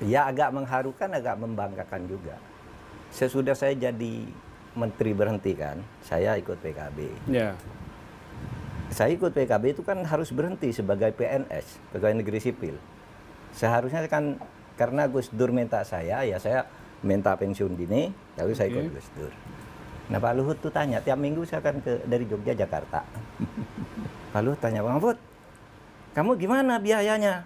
Ya agak mengharukan, agak membanggakan juga. Sesudah saya jadi menteri berhenti kan, saya ikut PKB. Ya. Saya ikut PKB itu kan harus berhenti sebagai PNS, pegawai negeri sipil. Seharusnya kan karena Gus Dur minta saya, ya saya minta pensiun dini, lalu saya ikut Gus Dur. Nah Pak Luhut tuh tanya, tiap minggu saya akan dari Jogja Jakarta. Pak Luhut tanya, Bang Mahfud, kamu gimana biayanya?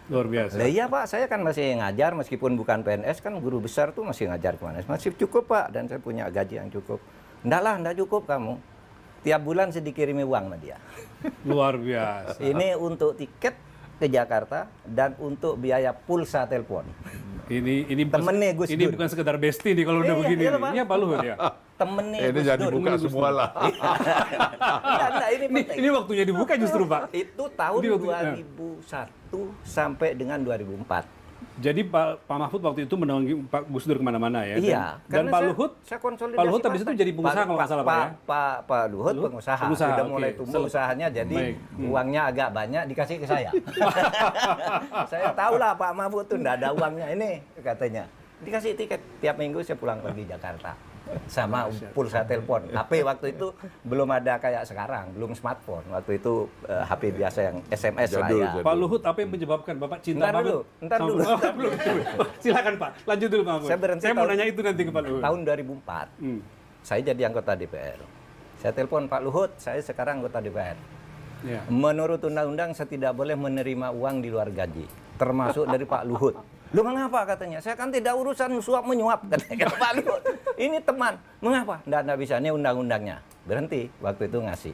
Luar biasa. Lah iya Pak, saya kan masih ngajar meskipun bukan PNS, kan guru besar tuh masih ngajar kemana. Masih cukup Pak, dan saya punya gaji yang cukup. Enggak lah, enggak cukup kamu. Tiap bulan saya dikirimi uang sama dia. Luar biasa. Ini untuk tiket ke Jakarta dan untuk biaya pulsa telepon. Ini Temennya Gus ini Dur. bukan sekedar bestie nih kalau udah Iya, begini. iya, nih. Pak. Ini Pak Luhut ya. Temennya Ini Gus jadi Dur. buka semua lah. Enggak, ini penting. Ini waktunya dibuka justru Pak. Itu tahun Ini waktu- 2001 sampai dengan 2004. Jadi Pak Mahfud waktu itu menaungi Pak Gus Dur kemana-mana ya. Iya, Dan karena Pak Luhut, saya konsolidasi Pak Luhut habis itu partai. jadi pengusaha kalau nggak salah Pak ya. Pak Luhut Luhut, pengusaha. pengusaha, Sudah oke. mulai tumbuh usahanya, jadi Baik. uangnya agak banyak dikasih ke saya. Saya tahu lah Pak Mahfud tuh nggak ada uangnya ini katanya. Dikasih tiket tiap minggu saya pulang pergi Jakarta. Sama pulsa telepon. HP waktu itu belum ada kayak sekarang, belum smartphone. Waktu itu HP biasa yang SMS lah Jadul, ya. jadul. Pak Luhut, apa yang menyebabkan Bapak cinta Ntar banget? dulu, ntar sama- dulu. Oh, belum. Silakan Pak, lanjut dulu Pak Mahfud. Saya berhenti Saya mau tahun- nanya itu nanti ke Pak Luhut. Tahun 2004. Saya jadi anggota DPR. Saya telepon Pak Luhut, saya sekarang anggota DPR. Ya. Menurut undang-undang saya tidak boleh menerima uang di luar gaji, termasuk dari Pak Luhut. Lu mengapa katanya? Saya kan tidak urusan suap menyuap katanya Pak Luhut. Ini teman. Mengapa? Nggak bisa, ini undang-undangnya. Berhenti waktu itu ngasih.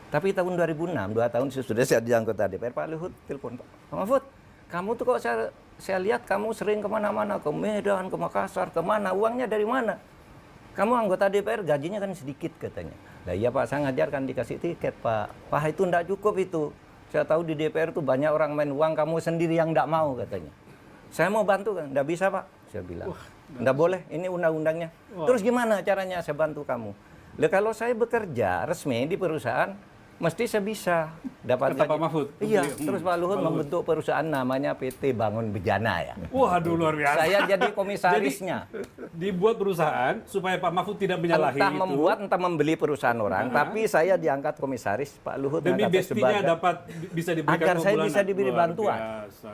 Tapi tahun 2006, 2 tahun sesudah saya jadi anggota DPR, Pak Luhut telepon, Pak Mahfud, kamu tuh kok saya lihat kamu sering kemana-mana, ke Medan, ke Makassar, kemana, uangnya dari mana? Kamu anggota DPR gajinya kan sedikit katanya. Lah iya Pak, saya ngajarkan dikasih tiket Pak. Wah itu enggak cukup itu. Saya tahu di DPR tuh banyak orang main uang, kamu sendiri yang enggak mau katanya. Saya mau bantu kan, enggak bisa Pak. Saya bilang, enggak boleh, ini undang-undangnya. Terus gimana caranya saya bantu kamu? Lah kalau saya bekerja resmi di perusahaan, mesti saya bisa dapat Kata Pak gaji. Mahfud. Iya, Hmm. terus Pak Luhut membentuk perusahaan namanya PT Bangun Bejana ya. Waduh, luar biasa. Saya jadi komisarisnya. Dibuat perusahaan supaya Pak Mahfud tidak menyalahi Entah itu. membuat, entah membeli perusahaan orang, tapi saya diangkat komisaris, Pak Luhut Demi ngangkat saya bestinya sebagai- dapat bisa diberikan Agar saya pembulanan. bisa diberi Luar bantuan. biasa.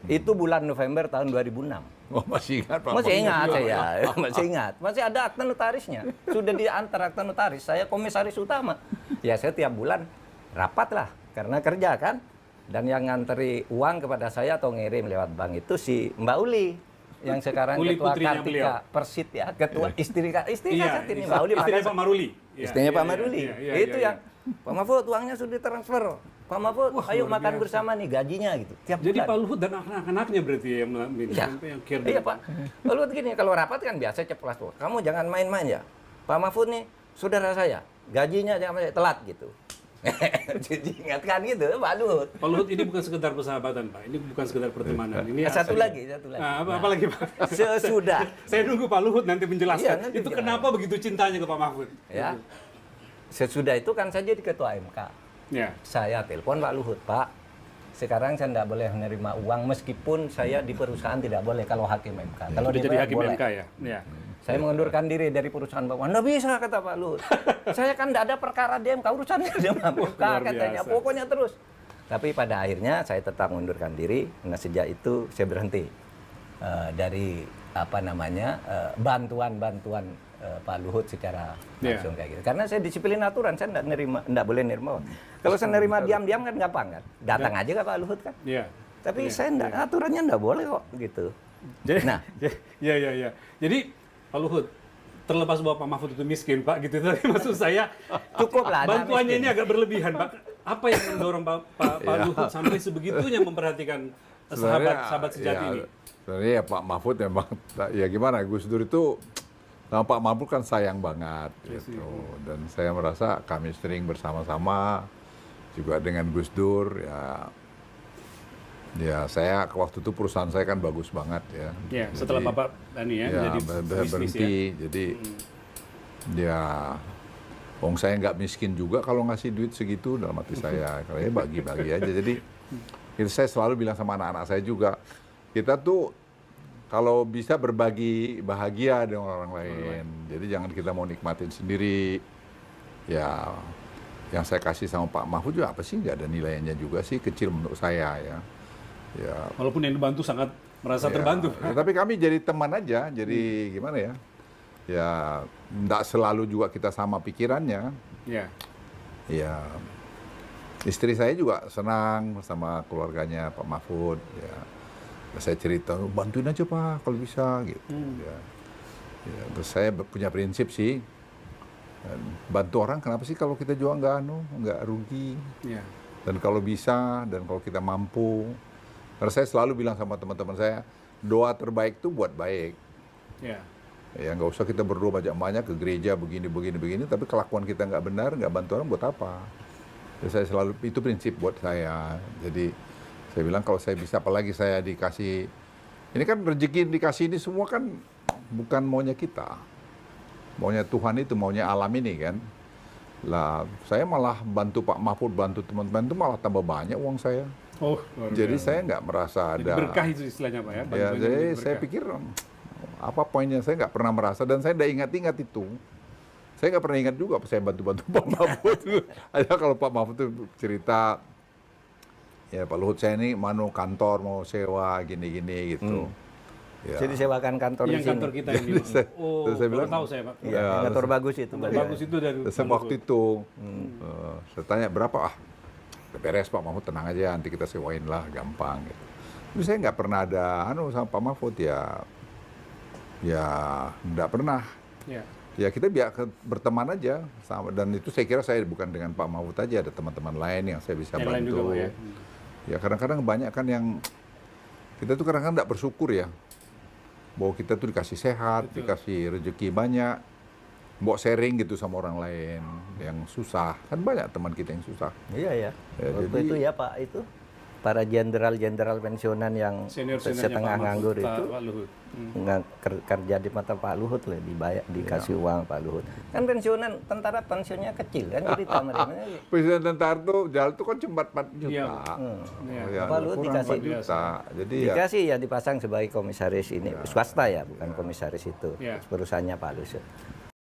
Itu bulan November tahun 2006. Oh, masih ingat Pak Masih Mahfud? ingat saya, masih ingat. Masih ada akta notarisnya. Sudah diantar akta notaris, saya komisaris utama. Ya saya tiap bulan rapat lah, karena kerja kan. Dan yang nganteri uang kepada saya atau ngirim lewat bank itu si Mbak Uli. Yang sekarang Uli ketua putrinya beliau. Kartika Persit ya, ketua istri Iya, ini Mbak Uli. istrinya makanya- Pak Maruli. Iya, Istrinya iya, Pak iya, Maruli. iya, iya, Itu iya. yang Pak Mahfud uangnya sudah ditransfer. Pak Mahfud, Wah, ayo luar makan biasa. bersama nih gajinya gitu. Tiap Jadi bulan. Pak Luhut dan anak-anaknya berarti yang Iya. yang care. Iya Pak. Lalu gini, kalau rapat kan biasa ceplas tuh. Kamu jangan main-main ya. Pak Mahfud nih saudara saya, gajinya jangan sampai telat gitu. Jadi ingatkan gitu Pak Luhut. Pak Luhut ini bukan sekedar persahabatan Pak, ini bukan sekedar pertemanan. Ini Satu serius. lagi. Nah, apa lagi Pak? Sesudah. Saya nunggu Pak Luhut nanti menjelaskan. Iya, nanti itu jelas. kenapa begitu cintanya ke Pak Mahfud? Ya. Sesudah itu kan saya jadi ketua MK. Ya. Saya telepon Pak Luhut, Pak. Sekarang saya tidak boleh menerima uang meskipun saya di perusahaan tidak boleh kalau hakim MK. Kalau Udah jadi DPR hakim boleh. MK ya. Ya. Saya mengundurkan diri dari perusahaan Bapak. Nggak bisa kata Pak Luhut. Saya kan tidak ada perkara di MK, urusannya di MK luar katanya. biasa. Pokoknya terus. Tapi pada akhirnya saya tetap mengundurkan diri. Nah sejak itu saya berhenti dari apa namanya bantuan Pak Luhut secara langsung kayak gitu. Karena saya disiplin aturan, saya tidak boleh nerima. Kalau saya nerima diam-diam kan gampang kan. Datang aja kan Pak Luhut kan. Iya. Tapi saya aturannya tidak boleh kok gitu. Jadi, Nah. ya. Jadi Pak Luhut, terlepas bahwa Pak Mahfud itu miskin Pak, gitu. Tapi maksud saya, Cukup lah, ada bantuannya miskin. ini agak berlebihan Pak. Apa yang mendorong Pak Luhut sampai sebegitunya memperhatikan sahabat sejati ini? Sebenarnya ya Pak Mahfud memang, ya gimana, Gus Dur itu sama Pak Mahfud kan sayang banget gitu. Dan saya merasa kami sering bersama-sama juga dengan Gus Dur ya saya waktu itu perusahaan saya kan bagus banget ya. Ya, setelah Bapak Dani ya, jadi berhenti. Jadi ya wong saya nggak miskin juga kalau ngasih duit segitu dalam hati saya. Kalau ya bagi-bagi aja. Jadi itu saya selalu bilang sama anak-anak saya juga, kita tuh kalau bisa berbagi bahagia dengan orang lain. Jadi jangan kita mau nikmatin sendiri. Ya, yang saya kasih sama Pak Mahfud juga apa sih? Nggak ada nilainya juga sih, kecil menurut saya ya. Ya. Walaupun yang dibantu sangat merasa terbantu. Ya, tapi kami jadi teman aja. Jadi gimana ya? Ya, nggak selalu juga kita sama pikirannya. Ya. Ya, istri saya juga senang sama keluarganya Pak Mahfud. Ya, saya cerita, bantuin aja Pak kalau bisa gitu. Ya. Ya, terus saya punya prinsip sih, bantu orang kenapa sih kalau kita juga nggak rugi. Ya. Dan kalau bisa dan kalau kita mampu, karena saya selalu bilang sama teman-teman saya, doa terbaik itu buat baik. Ya. Ya nggak usah kita berdoa banyak-banyak ke gereja begini, tapi kelakuan kita nggak benar, nggak bantu orang buat apa? Ya, saya selalu, itu prinsip buat saya. Jadi saya bilang kalau saya bisa, apalagi saya dikasih, ini kan rezeki dikasih ini semua kan bukan maunya kita, maunya Tuhan itu, maunya alam ini kan. Lah saya malah bantu Pak Mahfud, bantu teman-teman itu malah tambah banyak uang saya. Oh, luar Jadi biasa. saya nggak merasa Jadi ada. berkah itu istilahnya Pak ya. Ya, bantuan jadi yang saya berkah. pikir apa poinnya, saya nggak pernah merasa dan saya nggak ingat itu. Saya nggak pernah ingat juga saya bantu-bantu Pak Mahfud. Aja kalau Pak Mahfud itu cerita, ya Pak Luhut saya ini kantor mau sewa gini-gini gitu. Ya. Jadi sewakan kantor di Yang sini. kantor kita ini. Oh, terus saya baru bilang, tahu saya Pak. Iya, kantor bagus itu. Kantor Pak. bagus itu dari Terus Pak waktu Luhut. itu saya tanya berapa, beres Pak Mahfud, tenang aja nanti kita sewain lah, gampang gitu. Tapi saya nggak pernah ada sama Pak Mahfud ya nggak pernah. Ya. Ya kita berteman aja sama, dan itu saya kira saya bukan dengan Pak Mahfud aja, ada teman-teman lain yang saya bisa Yang lain bantu. juga Pak ya. Ya kadang-kadang banyak kan yang kita tuh kadang-kadang nggak bersyukur ya, bahwa kita tuh dikasih sehat, Betul. dikasih rezeki banyak, mau sharing gitu sama orang lain yang susah. Kan banyak teman kita yang susah. Iya ya. Ya, Waktu jadi- itu ya Pak, itu para jenderal-jenderal pensiunan yang Senior-seniornya setengah Pak nganggur Mahfud, itu Pak Luhut. kerja di mata Pak Luhut lah, dikasih uang Pak Luhut. Kan pensiunan tentara pensiunnya kecil kan, cerita mereka. Presiden tentara tuh jalan tuh kan cuma 4 juta. Iya. Oh, Iya. Pak Luhut kurang dikasih 4 juta. Jadi ya, Dikasih ya dipasang sebagai komisaris ini swasta ya, bukan komisaris itu Ya. perusahaannya Pak Luhut.